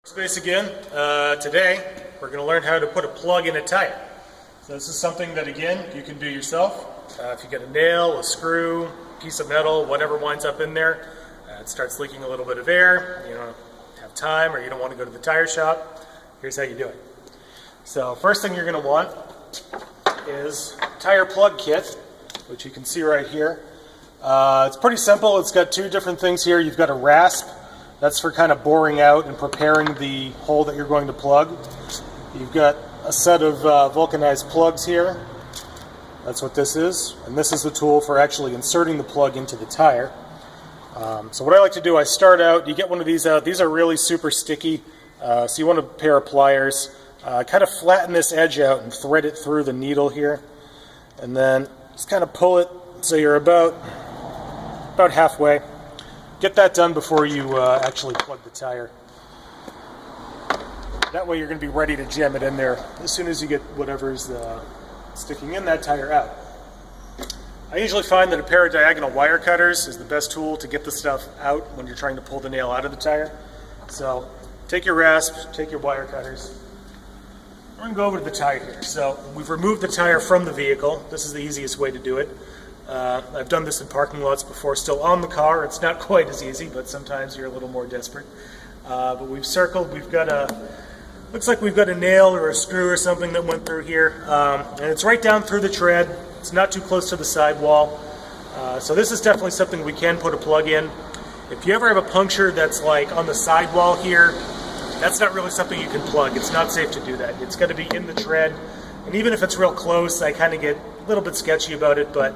Space again. Today we're going to learn how to put a plug in a tire. So this is something that again you can do yourself. If you get a nail, a screw, piece of metal, whatever winds up in there, it starts leaking a little bit of air, you don't have time or you don't want to go to the tire shop, here's how you do it. So first thing you're going to want is tire plug kit, which you can see right here. It's pretty simple. It's got two different things here. You've got a rasp. That's for kind of boring out and preparing the hole that you're going to plug. You've got a set of vulcanized plugs here. That's what this is. And this is the tool for actually inserting the plug into the tire. So what I like to do, I start out, you get one of these out. These are really super sticky. So you want a pair of pliers. Kind of flatten this edge out and thread it through the needle here. And then just kind of pull it so you're about halfway. Get that done before you actually plug the tire. That way you're going to be ready to jam it in there as soon as you get whatever's sticking in that tire out. I usually find that a pair of diagonal wire cutters is the best tool to get the stuff out when you're trying to pull the nail out of the tire. So take your rasp, take your wire cutters. We're going to go over to the tire here. So we've removed the tire from the vehicle. This is the easiest way to do it. I've done this in parking lots before, still on the car. It's not quite as easy, but sometimes you're a little more desperate. But we've circled, looks like we've got a nail or a screw or something that went through here. And it's right down through the tread. It's not too close to the sidewall. So this is definitely something we can put a plug in. If you ever have a puncture that's like on the sidewall here, that's not really something you can plug. It's not safe to do that. It's got to be in the tread. And even if it's real close, I kind of get a little bit sketchy about it, but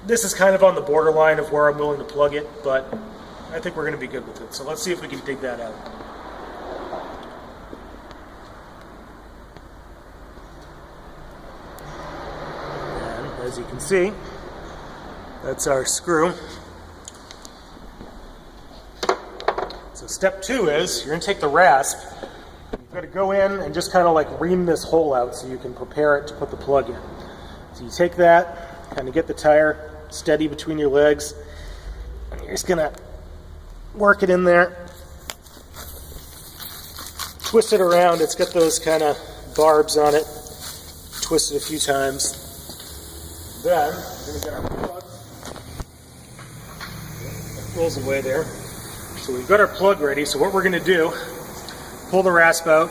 this is kind of on the borderline of where I'm willing to plug it, but I think we're going to be good with it. So let's see if we can dig that out. And as you can see, that's our screw. So step two is you're going to take the rasp. You've got to go in and just kind of like ream this hole out so you can prepare it to put the plug in. So you take that, kind of get the tire steady between your legs, and you're just going to work it in there. Twist it around. It's got those kind of barbs on it. Twist it a few times. Then we're going to get our plug. It pulls away there. So we've got our plug ready. So what we're going to do, pull the rasp out,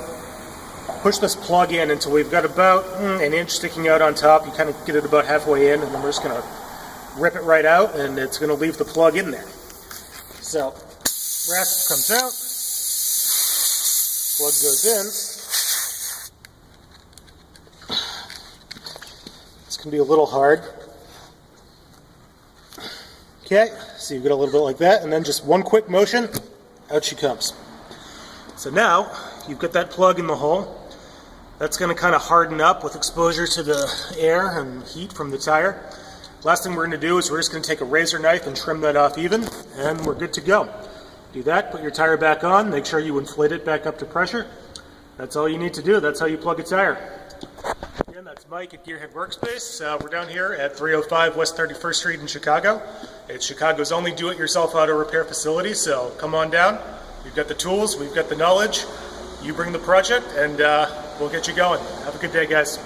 push this plug in until we've got about an inch sticking out on top. You kind of get it about halfway in, and then we're just going to rip it right out, and it's going to leave the plug in there. So rasp comes out, plug goes in. It's going to be a little hard. Okay, so you've got a little bit like that, and then just one quick motion, out she comes. So now you've got that plug in the hole. That's going to kind of harden up with exposure to the air and heat from the tire. Last thing we're going to do is we're just going to take a razor knife and trim that off even, and we're good to go. Do that, put your tire back on, make sure you inflate it back up to pressure. That's all you need to do. That's how you plug a tire. Again, that's Mike at Gearhead Workspace. We're down here at 305 West 31st Street in Chicago. It's Chicago's only do-it-yourself auto repair facility, so come on down. We've got the tools, we've got the knowledge. You bring the project, and we'll get you going. Have a good day, guys.